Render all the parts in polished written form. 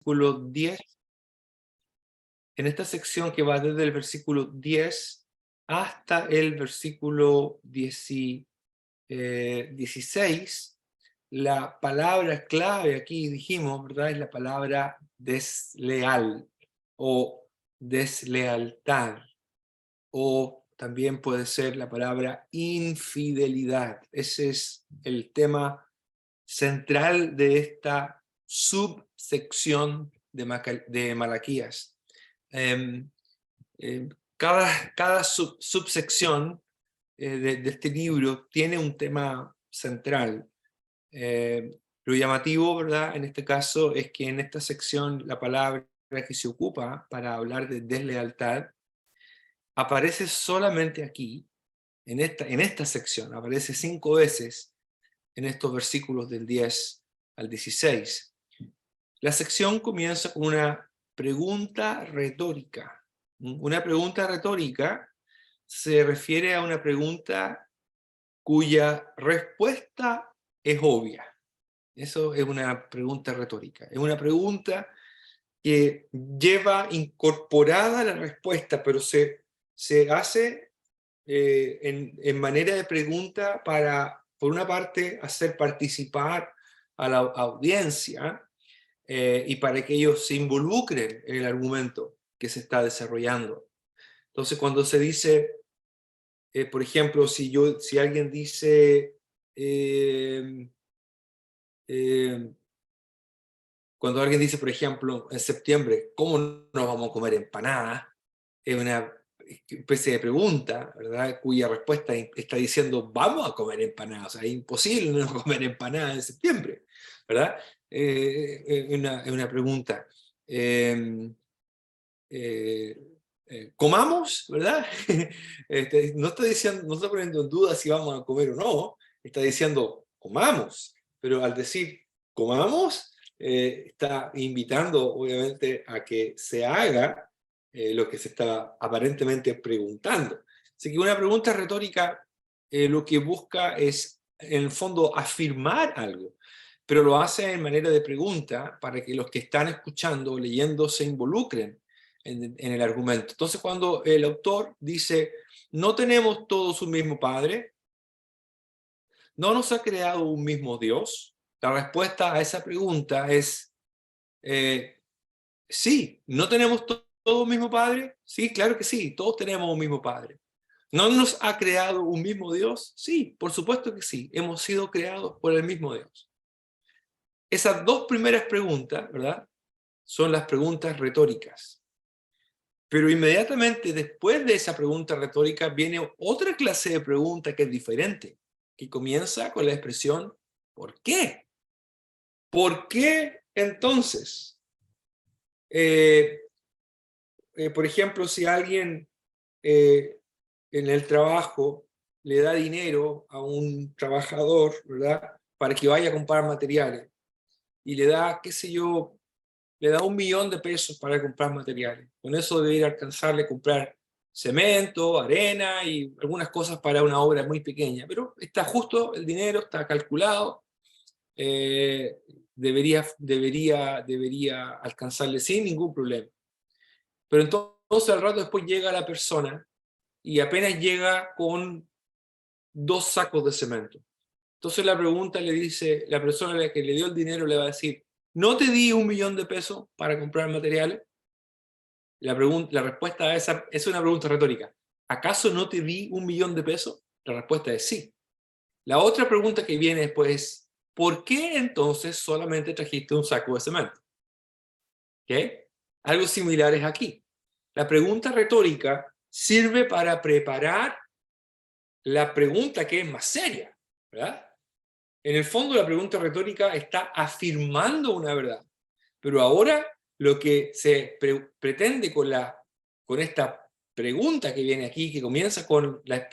versículo 10, en esta sección que va desde el versículo 10 hasta el versículo 16, la palabra clave aquí dijimos, ¿verdad? Es la palabra desleal o deslealtad, o también puede ser la palabra infidelidad. Ese es el tema central de esta subsección de Malaquías. Cada subsección de este libro tiene un tema central. Lo llamativo, ¿verdad? En este caso es que en esta sección la palabra que se ocupa para hablar de deslealtad aparece solamente aquí, en esta sección, aparece 5 veces en estos versículos del 10 al 16. La sección comienza con una pregunta retórica. Una pregunta retórica se refiere a una pregunta cuya respuesta es obvia. Eso es una pregunta retórica. Es una pregunta que lleva incorporada la respuesta, pero se hace en manera de pregunta para, por una parte, hacer participar a la audiencia y para que ellos se involucren en el argumento que se está desarrollando. Entonces, cuando se dice, por ejemplo, si alguien dice, cuando alguien dice, por ejemplo, en septiembre, ¿cómo nos vamos a comer empanadas? Es una especie de pregunta, ¿verdad? Cuya respuesta está diciendo, vamos a comer empanadas. O sea, es imposible no comer empanadas en septiembre, ¿verdad? Es una pregunta. Comamos, ¿verdad? No está diciendo, no está poniendo en duda si vamos a comer o no, está diciendo, comamos. Pero al decir, comamos, está invitando, obviamente, a que se haga lo que se está aparentemente preguntando. Así que una pregunta retórica lo que busca es, en el fondo, afirmar algo, pero lo hace en manera de pregunta para que los que están escuchando o leyendo se involucren en el argumento. Entonces, cuando el autor dice, no tenemos todos un mismo Padre, no nos ha creado un mismo Dios, la respuesta a esa pregunta es sí. ¿No tenemos todos un mismo Padre? Sí, claro que sí, todos tenemos un mismo Padre. ¿No nos ha creado un mismo Dios? Sí, por supuesto que sí, hemos sido creados por el mismo Dios. Esas dos primeras preguntas, ¿verdad?, son las preguntas retóricas. Pero inmediatamente después de esa pregunta retórica viene otra clase de pregunta que es diferente, que comienza con la expresión ¿por qué? ¿Por qué entonces? Por ejemplo, si alguien en el trabajo le da dinero a un trabajador, ¿verdad?, para que vaya a comprar materiales, y le da, qué sé yo, le da $1.000.000 para comprar materiales. Con eso debería alcanzarle a comprar cemento, arena y algunas cosas para una obra muy pequeña. Pero está justo el dinero, está calculado, eh, debería alcanzarle sin ningún problema. Pero entonces al rato después llega la persona y apenas llega con 2 sacos de cemento. Entonces la pregunta le dice, la persona a la que le dio el dinero le va a decir, ¿no te di $1.000.000 para comprar materiales? La respuesta a esa es una pregunta retórica. ¿Acaso no te di $1.000.000? La respuesta es sí. La otra pregunta que viene después es, ¿por qué entonces solamente trajiste un saco de cemento? ¿Okay? Algo similar es aquí. La pregunta retórica sirve para preparar la pregunta que es más seria, ¿verdad? En el fondo, la pregunta retórica está afirmando una verdad. Pero ahora lo que se pretende con esta pregunta que viene aquí, que comienza con la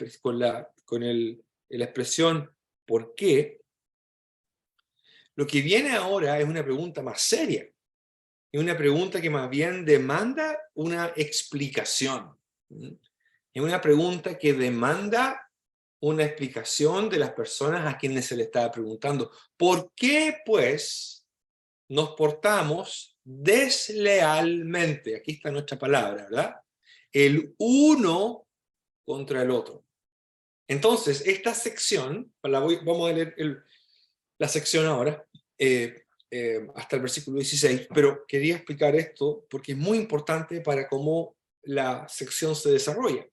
expresión ¿por qué? Lo que viene ahora es una pregunta más seria. Es una pregunta que más bien demanda una explicación. Es una pregunta que demanda una explicación de las personas a quienes se le está preguntando. ¿Por qué, pues, nos portamos deslealmente. Aquí está nuestra palabra, ¿verdad? El uno contra el otro. Entonces, esta sección, vamos a leer la sección ahora, hasta el versículo 16, pero quería explicar esto porque es muy importante para cómo la sección se desarrolla,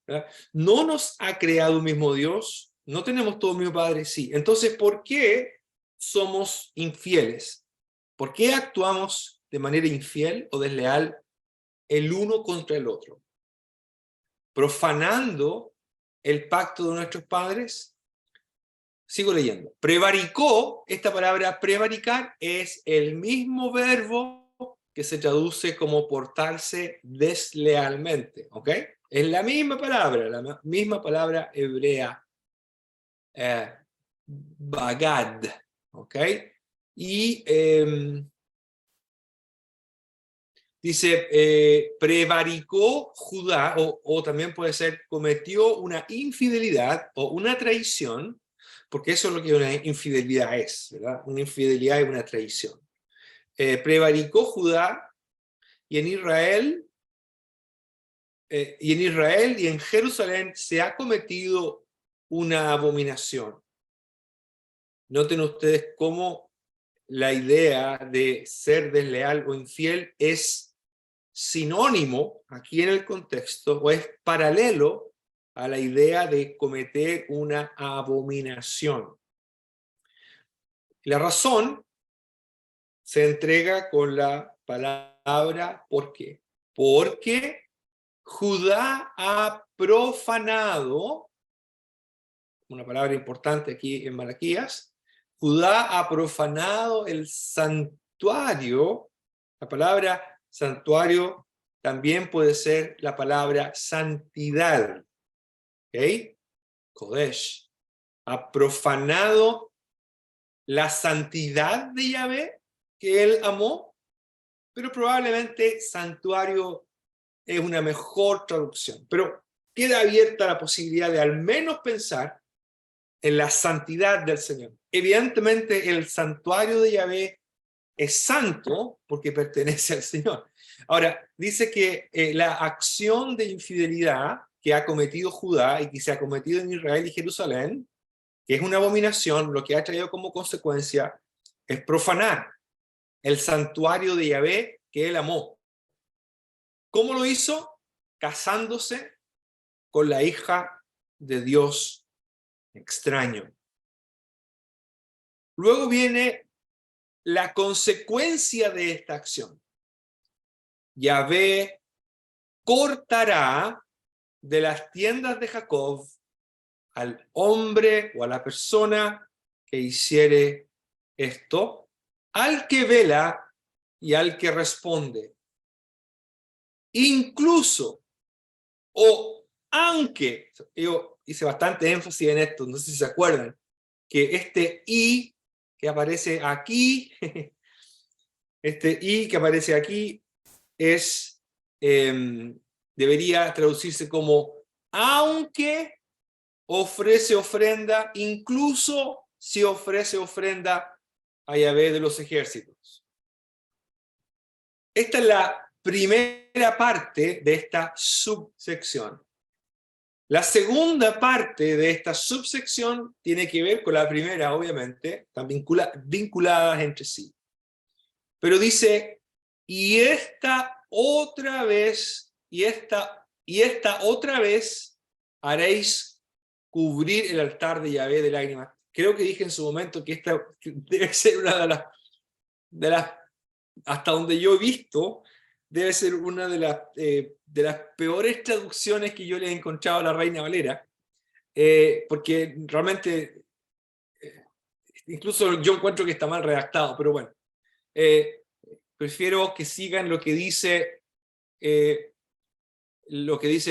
¿verdad? No nos ha creado un mismo Dios, no tenemos todo un mismo Padre, sí. Entonces, ¿por qué somos infieles? ¿Por qué actuamos de manera infiel o desleal el uno contra el otro? Profanando el pacto de nuestros padres. Sigo leyendo. Prevaricó, esta palabra prevaricar es el mismo verbo que se traduce como portarse deslealmente, ¿ok? Es la misma palabra hebrea, bagad, ¿ok? Y dice, prevaricó Judá, o también puede ser, cometió una infidelidad o una traición, porque eso es lo que una infidelidad es, ¿verdad? Una infidelidad es una traición. Prevaricó Judá y en Israel, y en Jerusalén se ha cometido una abominación. Noten ustedes cómo la idea de ser desleal o infiel es sinónimo aquí en el contexto, o es paralelo a la idea de cometer una abominación. La razón se entrega con la palabra ¿por qué? Porque Judá ha profanado, una palabra importante aquí en Malaquías, Judá ha profanado el santuario. La palabra santuario también puede ser la palabra santidad. ¿Ok? Kodesh. Ha profanado la santidad de Yahvé que él amó, pero probablemente santuario es una mejor traducción. Pero queda abierta la posibilidad de al menos pensar en la santidad del Señor. Evidentemente el santuario de Yahvé es santo porque pertenece al Señor. Ahora, dice que la acción de infidelidad que ha cometido Judá y que se ha cometido en Israel y Jerusalén, que es una abominación, lo que ha traído como consecuencia es profanar el santuario de Yahvé que él amó. ¿Cómo lo hizo? Casándose con la hija de Dios extraño. Luego viene la consecuencia de esta acción. Yahvé cortará de las tiendas de Jacob al hombre o a la persona que hiciere esto, al que vela y al que responde. Incluso, o aunque, yo hice bastante énfasis en esto, no sé si se acuerdan, que este y que aparece aquí, este y que aparece aquí es, debería traducirse como aunque ofrece ofrenda, incluso si ofrece ofrenda a Yahvé de los ejércitos. Esta es la primera parte de esta subsección. La segunda parte de esta subsección tiene que ver con la primera, obviamente, están vinculadas entre sí. Pero dice, y esta otra vez haréis cubrir el altar de Yahvé de lágrimas. Creo que dije en su momento que esta debe ser una de las hasta donde yo he visto, debe ser una de las peores traducciones que yo le he encontrado a la Reina Valera, porque realmente, incluso yo encuentro que está mal redactado, pero bueno, prefiero que sigan lo que dice en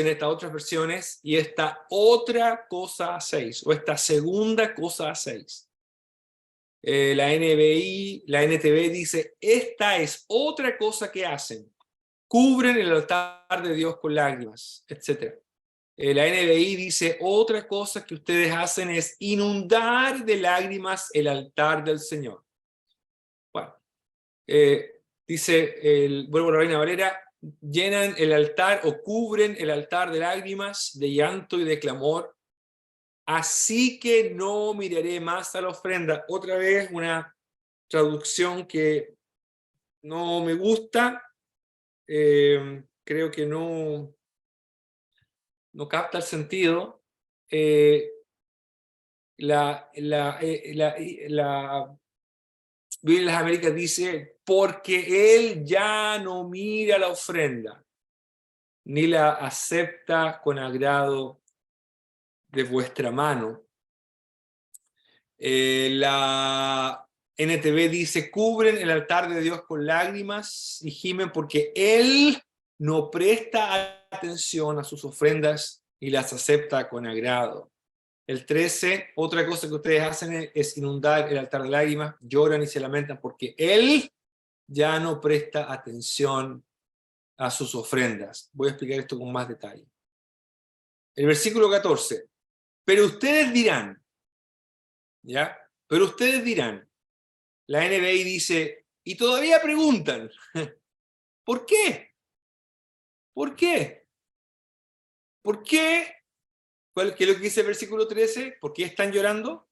estas otras versiones, y esta otra cosa hacéis, o esta segunda cosa hacéis. La NTV dice, esta es otra cosa que hacen, cubren el altar de Dios con lágrimas, etc. La NBI dice, otra cosa que ustedes hacen es inundar de lágrimas el altar del Señor. Bueno, Dice, vuelvo a la Reina Valera, llenan el altar o cubren el altar de lágrimas, de llanto y de clamor. Así que no miraré más a la ofrenda. Otra vez una traducción que no me gusta. Creo que no capta el sentido. La Biblia de las Américas dice, porque él ya no mira la ofrenda, ni la acepta con agrado de vuestra mano. La NTV dice, cubren el altar de Dios con lágrimas y gimen porque él no presta atención a sus ofrendas y las acepta con agrado. El 13, otra cosa que ustedes hacen es inundar el altar de lágrimas, lloran y se lamentan porque él ya no presta atención a sus ofrendas. Voy a explicar esto con más detalle. El versículo 14, pero ustedes dirán, ¿ya? Pero ustedes dirán, la NBI dice, y todavía preguntan, ¿por qué? ¿Por qué? ¿Por qué? ¿Qué es lo que dice el versículo 13? ¿Por qué están llorando?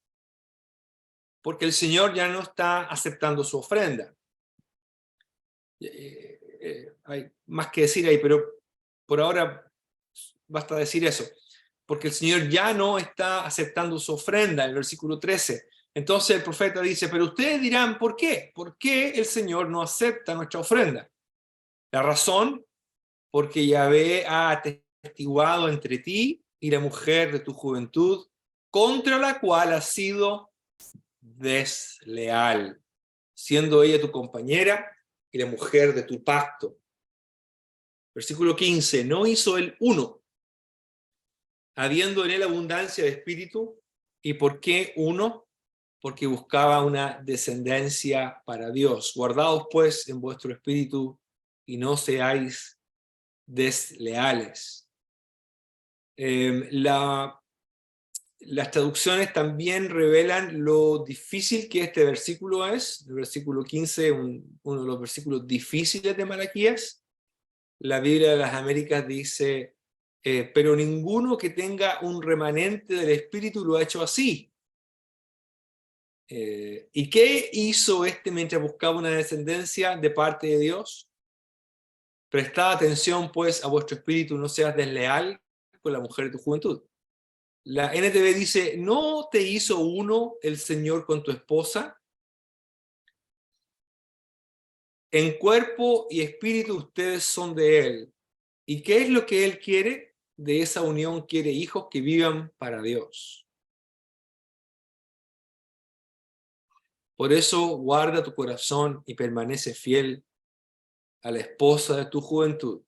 Porque el Señor ya no está aceptando su ofrenda. Hay más que decir ahí, pero por ahora basta decir eso. Porque el Señor ya no está aceptando su ofrenda, en el versículo 13. Entonces el profeta dice, pero ustedes dirán, ¿por qué? ¿Por qué el Señor no acepta nuestra ofrenda? La razón, porque Yahvé ha atestiguado entre ti y la mujer de tu juventud, contra la cual has sido desleal, siendo ella tu compañera y la mujer de tu pacto. Versículo 15, no hizo él uno, habiendo en él abundancia de espíritu. ¿Y por qué uno? Porque buscaba una descendencia para Dios. Guardaos pues en vuestro espíritu y no seáis desleales. Las traducciones también revelan lo difícil que este versículo es. El versículo 15, uno de los versículos difíciles de Malaquías. La Biblia de las Américas dice, pero ninguno que tenga un remanente del espíritu lo ha hecho así. ¿Y qué hizo mientras buscaba una descendencia de parte de Dios? Prestad atención pues a vuestro espíritu, no seas desleal con la mujer de tu juventud. La NTV dice, ¿no te hizo uno el Señor con tu esposa? En cuerpo y espíritu ustedes son de Él. ¿Y qué es lo que Él quiere? De esa unión quiere hijos que vivan para Dios. Por eso guarda tu corazón y permanece fiel a la esposa de tu juventud.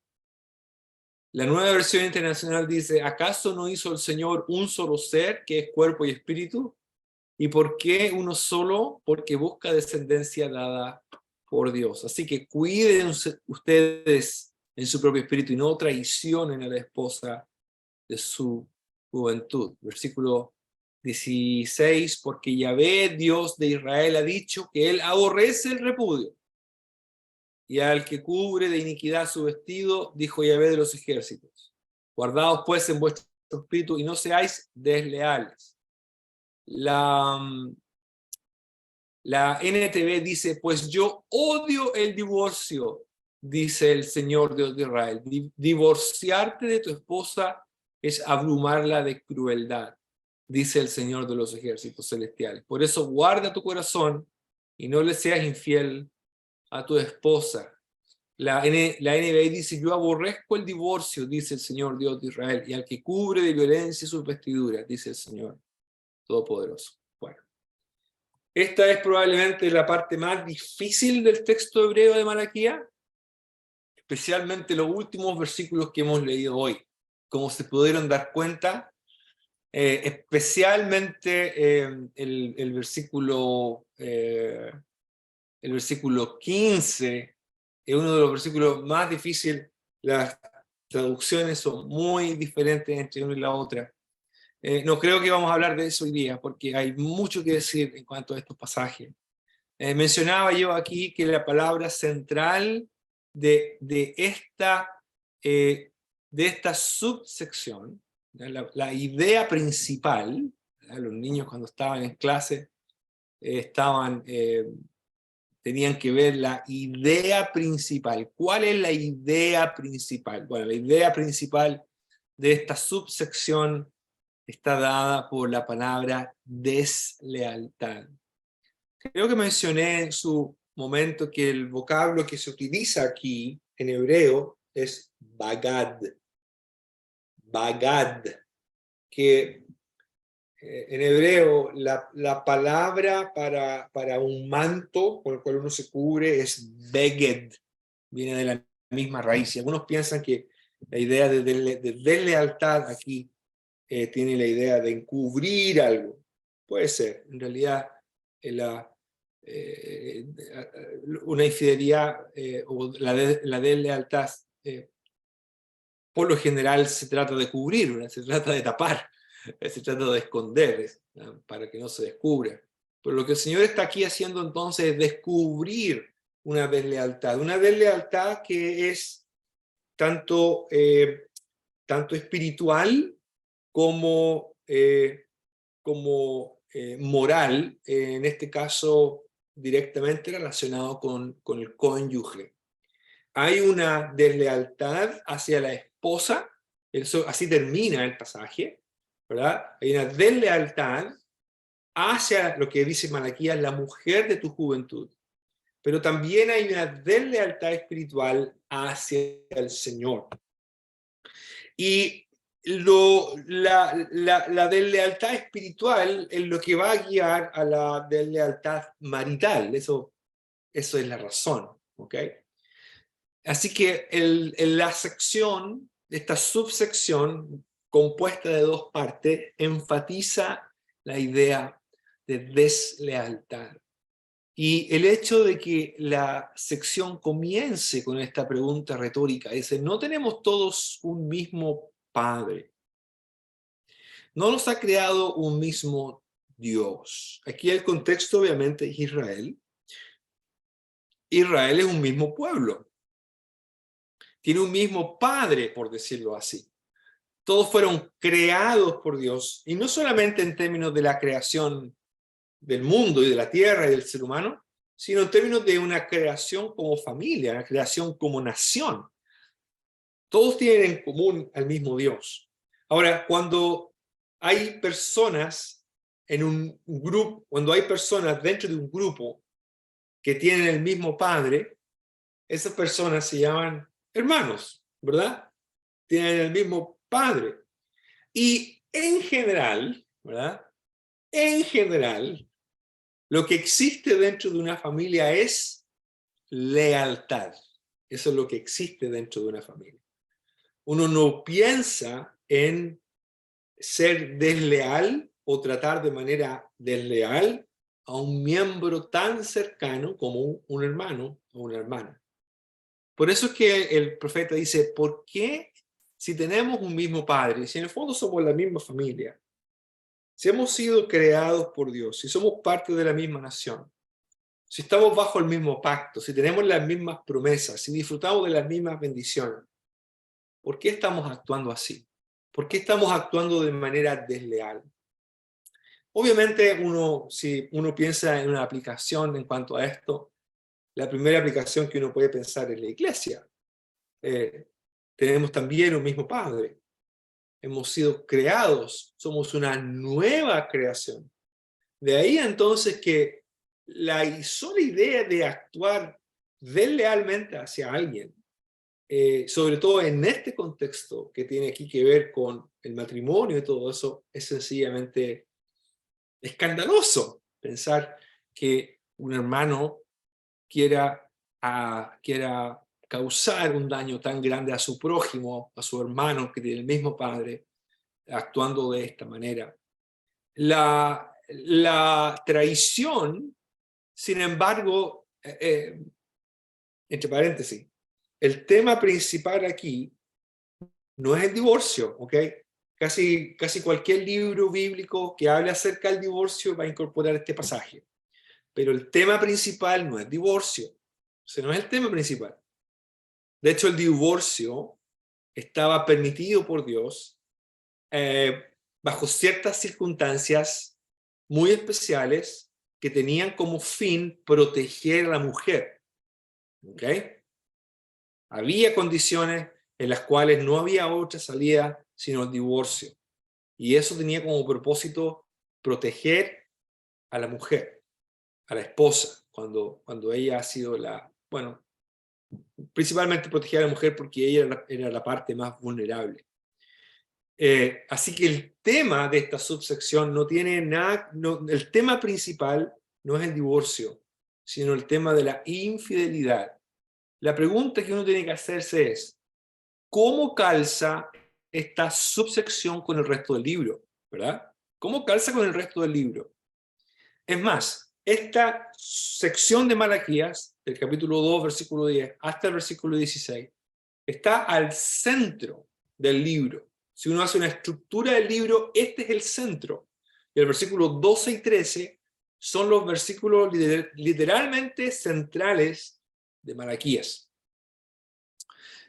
La Nueva Versión Internacional dice, ¿acaso no hizo el Señor un solo ser que es cuerpo y espíritu? ¿Y por qué uno solo? Porque busca descendencia dada por Dios. Así que cuiden ustedes en su propio espíritu y no traicionen a la esposa de su juventud. Versículo 16, porque Yahvé, Dios de Israel, ha dicho que él aborrece el repudio. Y al que cubre de iniquidad su vestido, dijo Yahvé de los ejércitos. Guardaos pues en vuestro espíritu y no seáis desleales. La NTV dice, pues yo odio el divorcio, dice el Señor Dios de Israel. Divorciarte de tu esposa es abrumarla de crueldad, dice el Señor de los ejércitos celestiales. Por eso guarda tu corazón y no le seas infiel a tu esposa. La NBI dice, yo aborrezco el divorcio, dice el Señor Dios de Israel, y al que cubre de violencia sus vestiduras, dice el Señor Todopoderoso. Bueno, esta es probablemente la parte más difícil del texto hebreo de Malaquías, especialmente los últimos versículos que hemos leído hoy. Como se pudieron dar cuenta, especialmente el versículo 15 es uno de los versículos más difíciles. Las traducciones son muy diferentes entre una y la otra. No creo que vamos a hablar de eso hoy día, porque hay mucho que decir en cuanto a estos pasajes. Mencionaba yo aquí que la palabra central de esta subsección, la idea principal, los niños cuando estaban en clase tenían que ver la idea principal. ¿Cuál es la idea principal? Bueno, la idea principal de esta subsección está dada por la palabra deslealtad. Creo que mencioné en su momento que el vocablo que se utiliza aquí en hebreo es bagad. Bagad, que en hebreo la palabra para un manto con el cual uno se cubre es beged, viene de la misma raíz. Y algunos piensan que la idea de deslealtad aquí tiene la idea de encubrir algo. Puede ser, en realidad una infidelidad o la deslealtad por lo general se trata de cubrir, ¿no? Se trata de tapar, se trata de esconder, ¿no? Para que no se descubra. Pero lo que el Señor está aquí haciendo entonces es descubrir una deslealtad que es tanto espiritual como moral, en este caso directamente relacionado con el cónyuge. Hay una deslealtad hacia la esposa, así termina el pasaje, ¿verdad? Hay una deslealtad hacia lo que dice Malaquías, la mujer de tu juventud. Pero también hay una deslealtad espiritual hacia el Señor. Y la deslealtad espiritual es lo que va a guiar a la deslealtad marital. Eso es la razón, ¿ok? Así que la sección, esta subsección compuesta de dos partes, enfatiza la idea de deslealtad. Y el hecho de que la sección comience con esta pregunta retórica, dice, no tenemos todos un mismo Padre. No nos ha creado un mismo Dios. Aquí el contexto obviamente es Israel. Israel es un mismo pueblo. Tiene un mismo Padre, por decirlo así. Todos fueron creados por Dios, y no solamente en términos de la creación del mundo y de la tierra y del ser humano, sino en términos de una creación como familia, una creación como nación. Todos tienen en común al mismo Dios. Ahora, cuando hay personas en un grupo, cuando hay personas dentro de un grupo que tienen el mismo Padre, esas personas se llaman hermanos, ¿verdad? Tienen el mismo Padre. Y en general, ¿verdad? En general, lo que existe dentro de una familia es lealtad. Eso es lo que existe dentro de una familia. Uno no piensa en ser desleal o tratar de manera desleal a un miembro tan cercano como un hermano o una hermana. Por eso es que el profeta dice, ¿por qué si tenemos un mismo Padre, si en el fondo somos la misma familia, si hemos sido creados por Dios, si somos parte de la misma nación, si estamos bajo el mismo pacto, si tenemos las mismas promesas, si disfrutamos de las mismas bendiciones, ¿por qué estamos actuando así? ¿Por qué estamos actuando de manera desleal? Obviamente, si uno piensa en una aplicación en cuanto a esto, la primera aplicación que uno puede pensar es la iglesia. Tenemos también un mismo Padre. Hemos sido creados, somos una nueva creación. De ahí entonces que la sola idea de actuar deslealmente hacia alguien, sobre todo en este contexto que tiene aquí que ver con el matrimonio y todo eso, es sencillamente escandaloso pensar que un hermano quiera causar un daño tan grande a su prójimo, a su hermano que tiene el mismo padre, actuando de esta manera. La traición, sin embargo, entre paréntesis, el tema principal aquí no es el divorcio, ¿ok? Casi cualquier libro bíblico que hable acerca del divorcio va a incorporar este pasaje. pero el tema principal no es divorcio. Ese no es el tema principal. De hecho, el divorcio estaba permitido por Dios bajo ciertas circunstancias muy especiales que tenían como fin proteger a la mujer. ¿Ok? Había condiciones en las cuales no había otra salida sino el divorcio. Y eso tenía como propósito proteger a la mujer, a la esposa, cuando ella ha sido bueno, principalmente proteger a la mujer porque ella era la parte más vulnerable. Así que el tema de esta subsección no tiene nada, el tema principal no es el divorcio, sino el tema de la infidelidad. La pregunta que uno tiene que hacerse es, ¿cómo calza esta subsección con el resto del libro? ¿Verdad? ¿Cómo calza con el resto del libro? Es más, esta sección de Malaquías, del capítulo 2, versículo 10, hasta el versículo 16, está al centro del libro. Si uno hace una estructura del libro, este es el centro. Y el versículo 12 y 13 son los versículos literalmente centrales de Malaquías.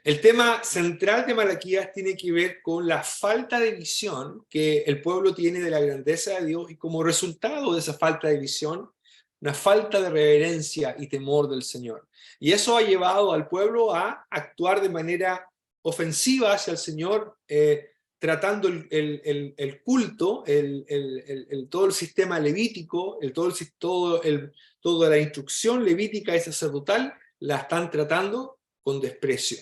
El tema central de Malaquías tiene que ver con la falta de visión que el pueblo tiene de la grandeza de Dios y como resultado de esa falta de visión, una falta de reverencia y temor del Señor. Y eso ha llevado al pueblo a actuar de manera ofensiva hacia el Señor, tratando el culto, todo el sistema levítico, toda la instrucción levítica y sacerdotal, la están tratando con desprecio.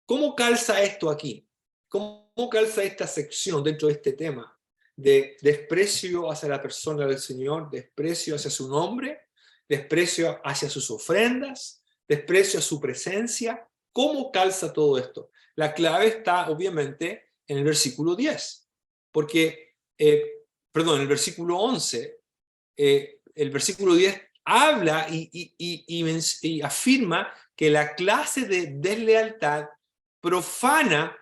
¿Cómo calza esto aquí? ¿Cómo calza esta sección dentro de este tema de desprecio hacia la persona del Señor, desprecio hacia su nombre, desprecio hacia sus ofrendas, desprecio a su presencia? ¿Cómo calza todo esto? La clave está obviamente en el versículo 10, porque, perdón, en el versículo 11, el versículo 10 habla y afirma que la clase de deslealtad profana,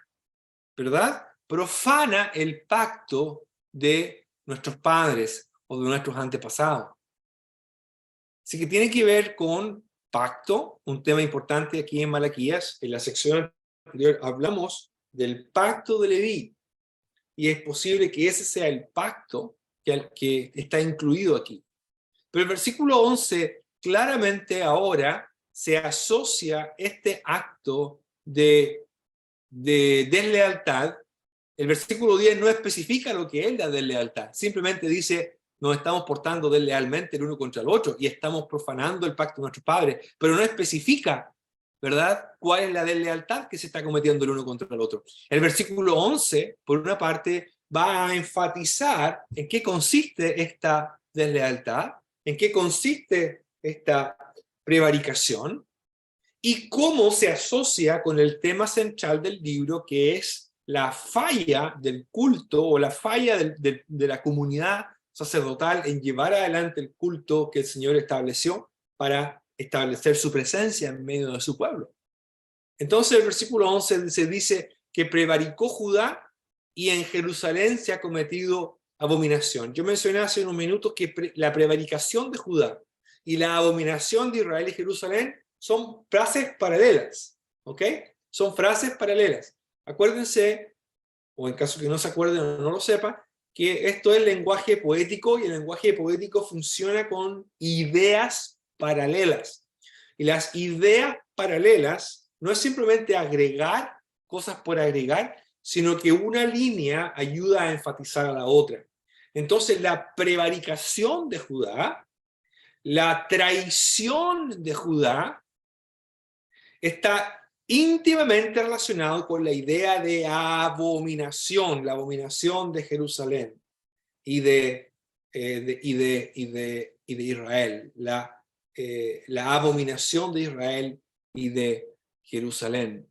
¿verdad? Profana el pacto de nuestros padres o de nuestros antepasados. Así que tiene que ver con pacto, un tema importante aquí en Malaquías. En la sección anterior hablamos del pacto de Leví y es posible que ese sea el pacto que está incluido aquí. Pero el versículo 11 claramente ahora se asocia este acto de deslealtad. El versículo 10 no especifica lo que es la deslealtad, simplemente dice, nos estamos portando deslealmente el uno contra el otro y estamos profanando el pacto de nuestros padres, pero no especifica, ¿verdad?, cuál es la deslealtad que se está cometiendo el uno contra el otro. El versículo 11, por una parte, va a enfatizar en qué consiste esta deslealtad, en qué consiste esta prevaricación, y cómo se asocia con el tema central del libro, que es la falla del culto o la falla de la comunidad sacerdotal en llevar adelante el culto que el Señor estableció para establecer su presencia en medio de su pueblo. Entonces el versículo 11 se dice que prevaricó Judá y en Jerusalén se ha cometido abominación. Yo mencioné hace unos minutos que la prevaricación de Judá y la abominación de Israel y Jerusalén son frases paralelas, ¿ok? Son frases paralelas. Acuérdense, o en caso que no se acuerden o no lo sepan, que esto es lenguaje poético y el lenguaje poético funciona con ideas paralelas. Y las ideas paralelas no es simplemente agregar cosas por agregar, sino que una línea ayuda a enfatizar a la otra. Entonces, la prevaricación de Judá, la traición de Judá, está íntimamente relacionado con la idea de abominación, la abominación de Jerusalén y de Israel, la abominación de Israel y de Jerusalén.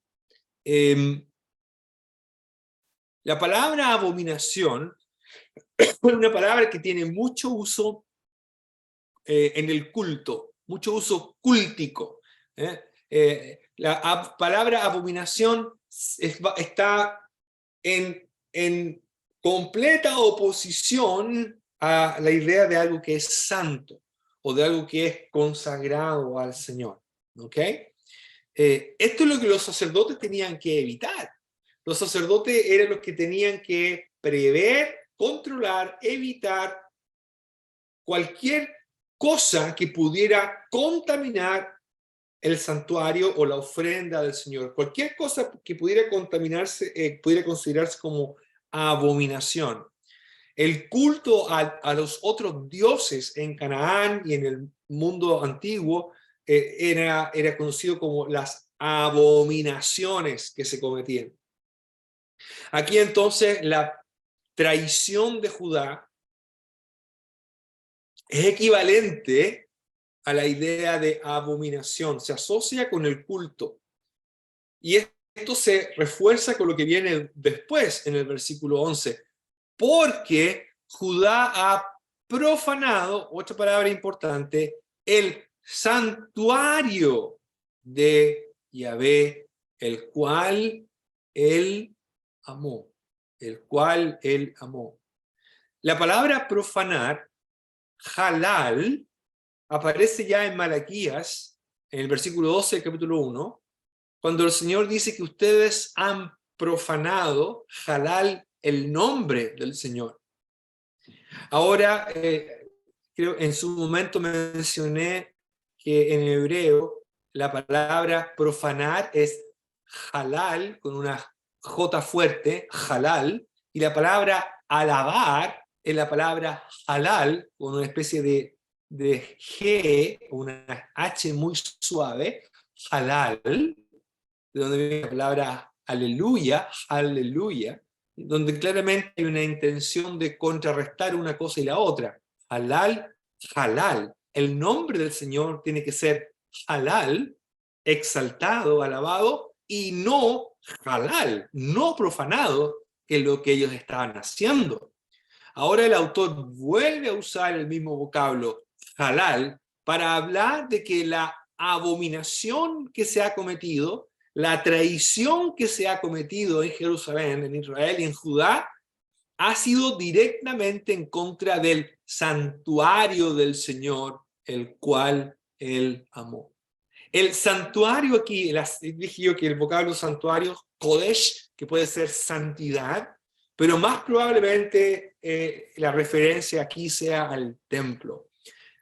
La palabra abominación es una palabra que tiene mucho uso en el culto, mucho uso cúltico. La palabra abominación está en completa oposición a la idea de algo que es santo o de algo que es consagrado al Señor. ¿Ok? Esto es lo que los sacerdotes tenían que evitar. Los sacerdotes eran los que tenían que prever, controlar, evitar cualquier cosa que pudiera contaminar el santuario o la ofrenda del Señor. Cualquier cosa que pudiera contaminarse, pudiera considerarse como abominación. El culto a los otros dioses en Canaán y en el mundo antiguo era conocido como las abominaciones que se cometían. Aquí entonces la traición de Judá es equivalente a la idea de abominación, se asocia con el culto. Y esto se refuerza con lo que viene después en el versículo 11, porque Judá ha profanado, otra palabra importante, el santuario de Yahvé, el cual él amó, el cual él amó. La palabra profanar, halal, aparece ya en Malaquías, en el versículo 12 del capítulo 1, cuando el Señor dice que ustedes han profanado, halal, el nombre del Señor. Ahora, creo en su momento mencioné que en hebreo la palabra profanar es halal, con una J fuerte, halal, y la palabra alabar es la palabra halal, con una especie de G, una H muy suave, halal, de donde viene la palabra aleluya, aleluya, donde claramente hay una intención de contrarrestar una cosa y la otra. Halal, halal. El nombre del Señor tiene que ser halal, exaltado, alabado, y no halal, no profanado, que es lo que ellos estaban haciendo. Ahora el autor vuelve a usar el mismo vocablo, halal, para hablar de que la abominación que se ha cometido, la traición que se ha cometido en Jerusalén, en Israel y en Judá, ha sido directamente en contra del santuario del Señor, el cual él amó. El santuario aquí, dije yo que el vocablo santuario, Kodesh, que puede ser santidad, pero más probablemente la referencia aquí sea al templo.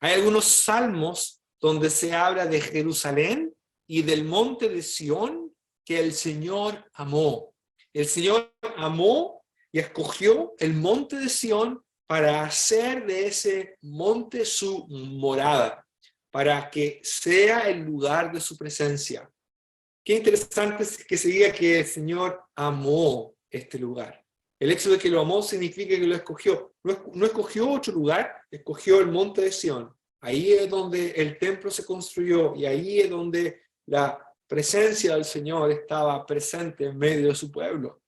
Hay algunos salmos donde se habla de Jerusalén y del monte de Sión que el Señor amó. El Señor amó y escogió el monte de Sión para hacer de ese monte su morada, para que sea el lugar de su presencia. Qué interesante es que se diga que el Señor amó este lugar. El hecho de que lo amó significa que lo escogió. No escogió otro lugar, escogió el monte de Sión. Ahí es donde el templo se construyó y ahí es donde la presencia del Señor estaba presente en medio de su pueblo.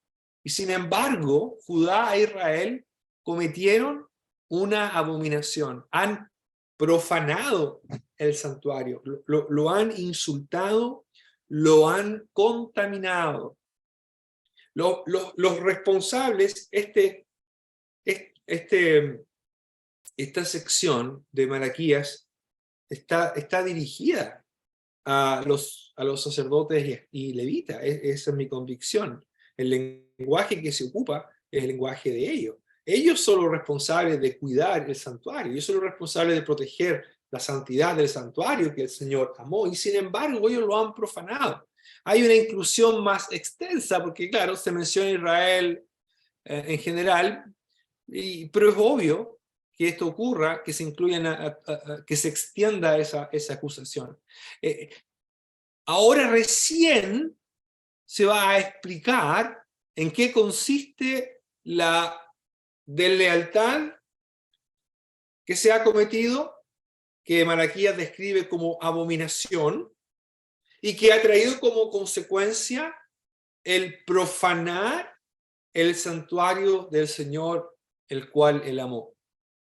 Y sin embargo, Judá e Israel cometieron una abominación. Han profanado el santuario, lo han insultado, lo han contaminado. Los responsables, esta sección de Malaquías está dirigida a los sacerdotes y levitas. Esa es mi convicción. El lenguaje que se ocupa es el lenguaje de ellos. Ellos son los responsables de cuidar el santuario, ellos son los responsables de proteger la santidad del santuario que el Señor amó, y sin embargo ellos lo han profanado. Hay una inclusión más extensa, porque claro, se menciona Israel en general, pero es obvio que esto ocurra, que se incluya, que se extienda esa acusación. Ahora recién se va a explicar en qué consiste la deslealtad que se ha cometido, que Malaquías describe como abominación, y que ha traído como consecuencia el profanar el santuario del Señor, el cual él amó.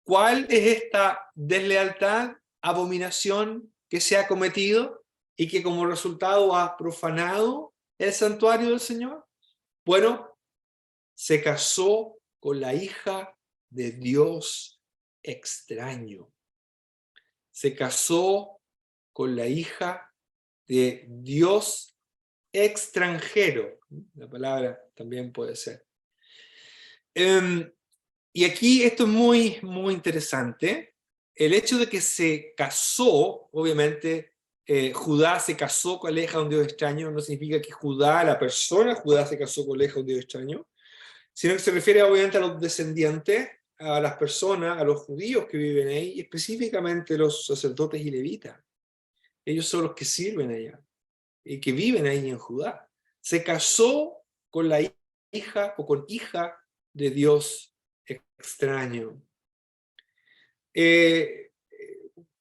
¿Cuál es esta deslealtad, abominación que se ha cometido y que como resultado ha profanado el santuario del Señor? Bueno, se casó con la hija de Dios extraño. se casó con la hija de Dios extranjero. La palabra también puede ser. Y aquí esto es muy, muy interesante. El hecho de que se casó, obviamente, Judá se casó con la hija de un Dios extraño, no significa que Judá, la persona Judá, se casó con la hija de un Dios extraño, sino que se refiere obviamente a los descendientes, a las personas, a los judíos que viven ahí, y específicamente los sacerdotes y levitas. Ellos son los que sirven allá y que viven ahí en Judá. Se casó con la hija o con hija de Dios extraño.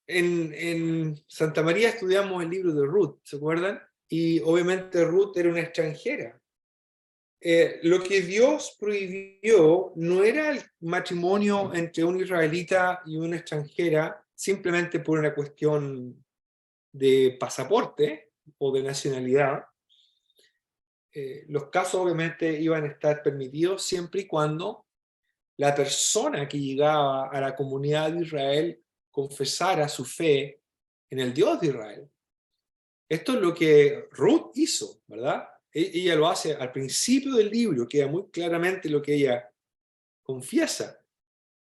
En Santa María estudiamos el libro de Ruth, ¿se acuerdan? Y obviamente Ruth era una extranjera. Lo que Dios prohibió no era el matrimonio entre un israelita y una extranjera simplemente por una cuestión de pasaporte o de nacionalidad. Los casos obviamente iban a estar permitidos siempre y cuando la persona que llegaba a la comunidad de Israel confesara su fe en el Dios de Israel. Esto es lo que Ruth hizo, ¿verdad? Ella lo hace al principio del libro, queda muy claramente lo que ella confiesa.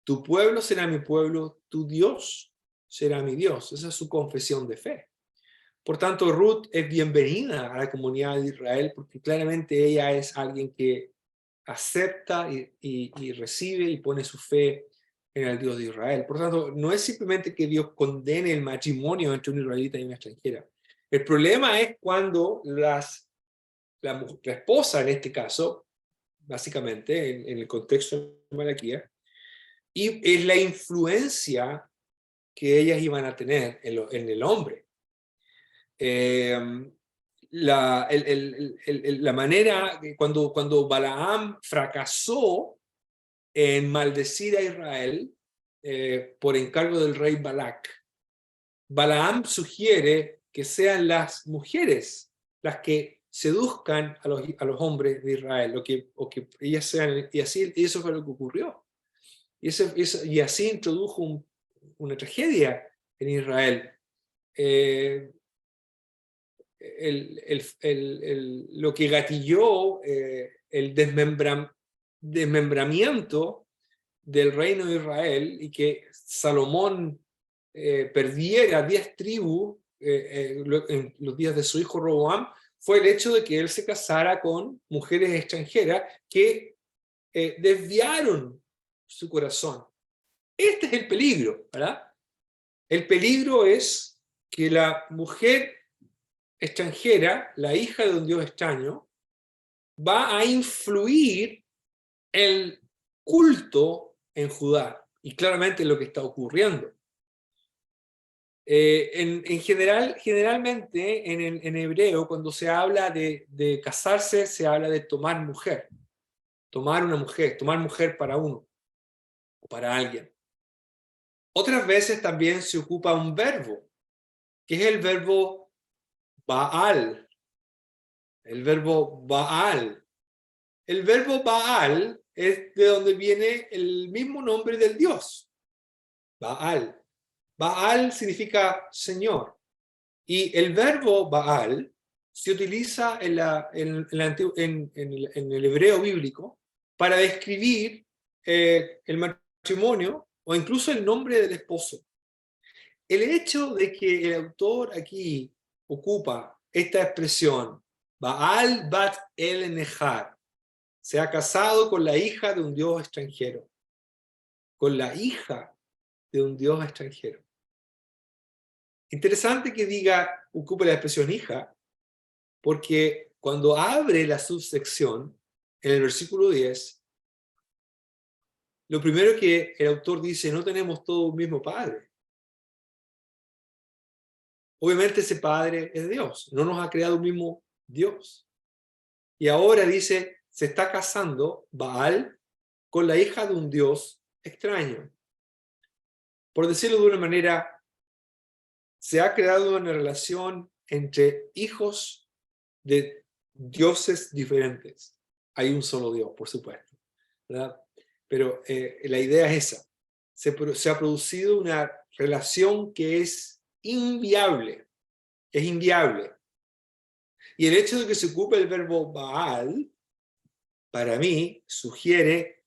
Tu pueblo será mi pueblo, tu Dios será mi Dios. Esa es su confesión de fe. Por tanto, Ruth es bienvenida a la comunidad de Israel porque claramente ella es alguien que acepta y recibe y pone su fe en el Dios de Israel. Por tanto, no es simplemente que Dios condene el matrimonio entre un israelita y una extranjera. El problema es cuando la esposa, en este caso, básicamente, en el contexto de Malaquía, y es la influencia que ellas iban a tener en el hombre. La manera, cuando Balaam fracasó en maldecir a Israel por encargo del rey Balac, Balaam sugiere que sean las mujeres las que seduzcan a los hombres de Israel, o que ellas sean, y eso fue lo que ocurrió. Y así introdujo una tragedia en Israel. Lo que gatilló el desmembramiento del reino de Israel y que Salomón perdiera 10 tribus en los días de su hijo Roboam, fue el hecho de que él se casara con mujeres extranjeras que desviaron su corazón. Este es el peligro, ¿verdad? El peligro es que la mujer extranjera, la hija de un Dios extraño, va a influir el culto en Judá, y claramente es lo que está ocurriendo. Generalmente en hebreo, cuando se habla de casarse, se habla de tomar mujer, tomar una mujer, tomar mujer para uno o para alguien. Otras veces también se ocupa un verbo, que es el verbo Baal. El verbo Baal. El verbo Baal es de donde viene el mismo nombre del Dios, Baal. Baal significa Señor. Y el verbo Baal se utiliza en el hebreo bíblico para describir el matrimonio o incluso el nombre del esposo. El hecho de que el autor aquí ocupa esta expresión, Baal bat el Nehar, se ha casado con la hija de un Dios extranjero. Con la hija de un Dios extranjero. Interesante que ocupe la expresión hija, porque cuando abre la subsección, en el versículo 10, lo primero que el autor dice, no tenemos todos un mismo padre. Obviamente ese padre es Dios, no nos ha creado un mismo Dios. Y ahora dice, se está casando Baal con la hija de un Dios extraño. Por decirlo de una manera, se ha creado una relación entre hijos de dioses diferentes. Hay un solo Dios, por supuesto, ¿verdad? Pero la idea es esa. Se ha producido una relación que es inviable. Es inviable. Y el hecho de que se ocupe el verbo Baal, para mí, sugiere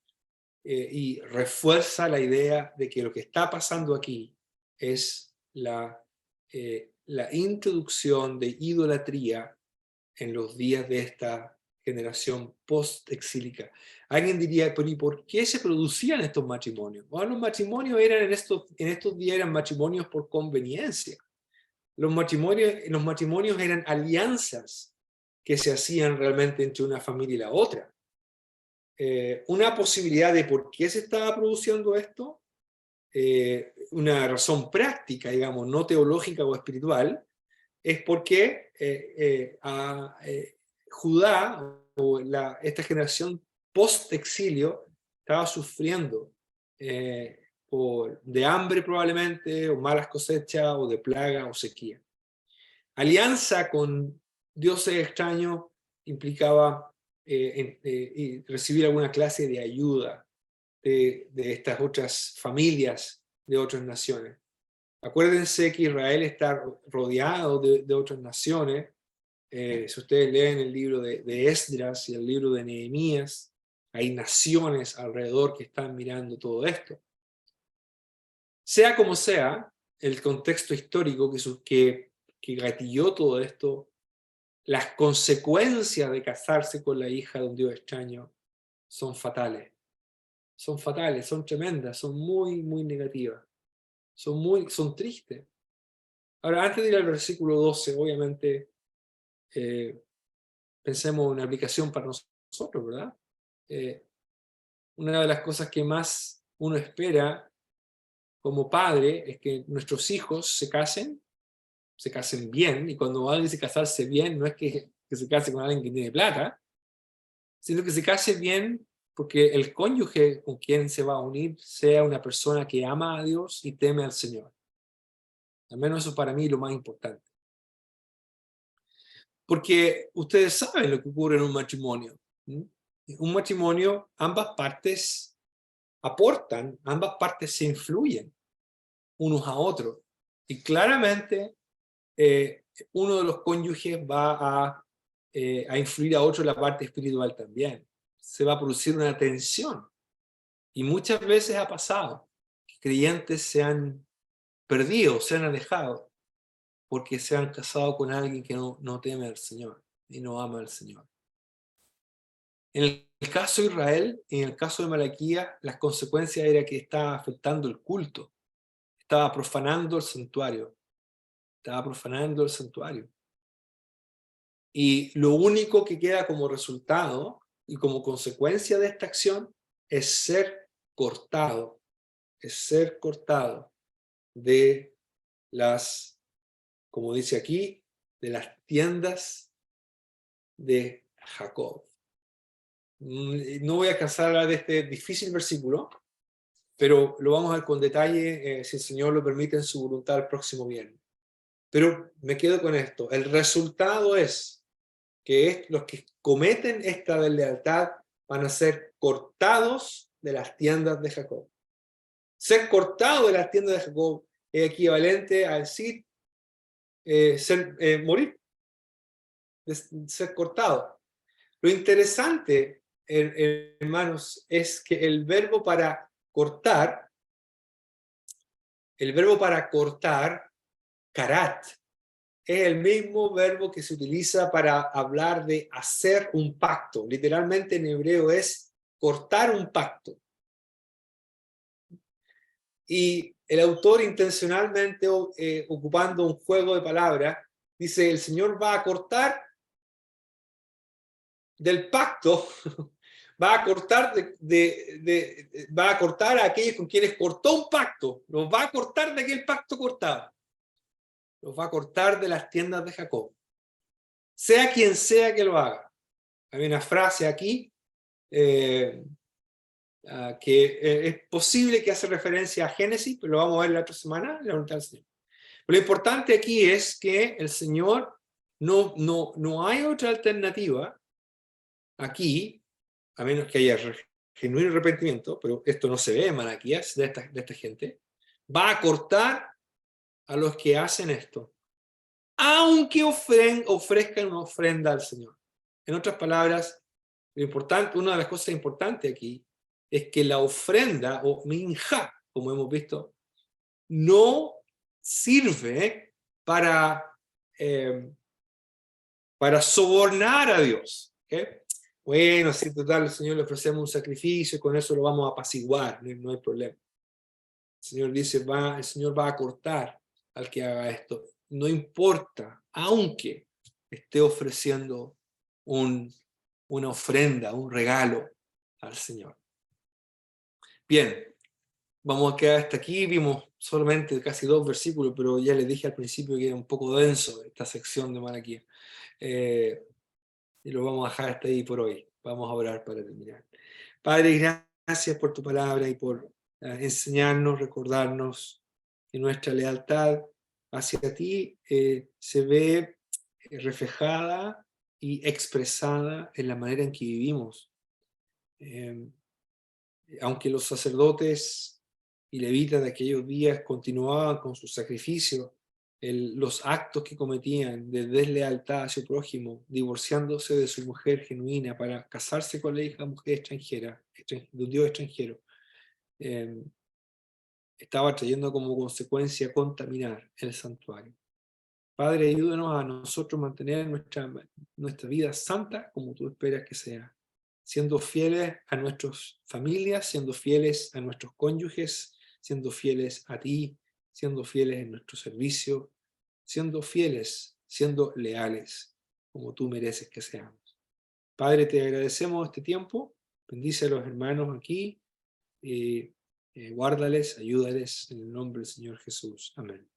y refuerza la idea de que lo que está pasando aquí es la introducción de idolatría en los días de esta generación post-exílica. Alguien diría, pero ¿y por qué se producían estos matrimonios? Bueno, los matrimonios eran en estos días eran matrimonios por conveniencia. Los matrimonios eran alianzas que se hacían realmente entre una familia y la otra. Una posibilidad de por qué se estaba produciendo esto, una razón práctica, digamos, no teológica o espiritual, es porque Judá, o esta generación post-exilio, estaba sufriendo de hambre probablemente, o malas cosechas, o de plaga, o sequía. Alianza con dioses extraños implicaba recibir alguna clase de ayuda de estas otras familias de otras naciones. Acuérdense que Israel está rodeado de otras naciones. Si ustedes leen el libro de Esdras y el libro de Nehemías, hay naciones alrededor que están mirando todo esto. Sea como sea, el contexto histórico que gatilló todo esto, las consecuencias de casarse con la hija de un dios extraño son fatales. Son fatales, son tremendas, son muy, muy negativas. Son tristes. Ahora, antes de ir al versículo 12, obviamente, pensemos en una aplicación para nosotros, ¿verdad? Una de las cosas que más uno espera como padre es que nuestros hijos se casen bien, y cuando alguien dice casarse bien, no es que se case con alguien que tiene plata, sino que se case bien porque el cónyuge con quien se va a unir sea una persona que ama a Dios y teme al Señor. Al menos eso para mí es lo más importante. Porque ustedes saben lo que ocurre en un matrimonio. Un matrimonio, ambas partes aportan, ambas partes se influyen unos a otros. Y claramente uno de los cónyuges va a influir a otro en la parte espiritual también. Se va a producir una tensión. Y muchas veces ha pasado que creyentes se han perdido, se han alejado, porque se han casado con alguien que no teme al Señor y no ama al Señor. En el caso de Israel, en el caso de Malaquías, las consecuencias era que estaba afectando el culto, estaba profanando el santuario, Y lo único que queda como resultado y como consecuencia de esta acción es ser cortado de las, como dice aquí, de las tiendas de Jacob. No voy a cansar de hablar de este difícil versículo, pero lo vamos a ver con detalle, si el Señor lo permite, en su voluntad el próximo viernes. Pero me quedo con esto. El resultado es que los que cometen esta deslealtad van a ser cortados de las tiendas de Jacob. Ser cortado de las tiendas de Jacob es equivalente a decir morir, ser cortado. Lo interesante, hermanos, es que el verbo para cortar, karat, es el mismo verbo que se utiliza para hablar de hacer un pacto. Literalmente en hebreo es cortar un pacto. Y el autor intencionalmente, ocupando un juego de palabras, dice: el Señor va a cortar del pacto, va a cortar a aquellos con quienes cortó un pacto, los va a cortar de aquel pacto cortado, los va a cortar de las tiendas de Jacob, sea quien sea que lo haga. Hay una frase aquí que es posible que hace referencia a Génesis, pero lo vamos a ver la otra semana en la voluntad del Señor. Lo importante aquí es que el Señor no hay otra alternativa aquí, a menos que haya genuino arrepentimiento, pero esto no se ve en Malaquías de esta gente. va a cortar a los que hacen esto, aunque ofrezcan una ofrenda al Señor. En otras palabras, lo importante, una de las cosas importantes aquí es que la ofrenda, o minja, como hemos visto, no sirve eh, para sobornar a Dios. ¿Okay? Bueno, si total, al Señor le ofrecemos un sacrificio y con eso lo vamos a apaciguar, no hay problema. El Señor dice, el Señor va a cortar al que haga esto. No importa, aunque esté ofreciendo una ofrenda, un regalo al Señor. Bien, vamos a quedar hasta aquí. Vimos solamente casi 2 versículos, pero ya les dije al principio que era un poco denso esta sección de Malaquías. Y lo vamos a dejar hasta ahí por hoy. Vamos a orar para terminar. Padre, gracias por tu palabra y por enseñarnos, recordarnos que nuestra lealtad hacia ti se ve reflejada y expresada en la manera en que vivimos. Aunque los sacerdotes y levitas de aquellos días continuaban con su sacrificio, los actos que cometían de deslealtad a su prójimo, divorciándose de su mujer genuina para casarse con la hija mujer extranjera, de un Dios extranjero, estaba trayendo como consecuencia contaminar el santuario. Padre, ayúdanos a nosotros mantener nuestra vida santa como tú esperas que sea, siendo fieles a nuestras familias, siendo fieles a nuestros cónyuges, siendo fieles a ti, siendo fieles en nuestro servicio, siendo fieles, siendo leales, como tú mereces que seamos. Padre, te agradecemos este tiempo, bendice a los hermanos aquí, guárdales, ayúdales, en el nombre del Señor Jesús. Amén.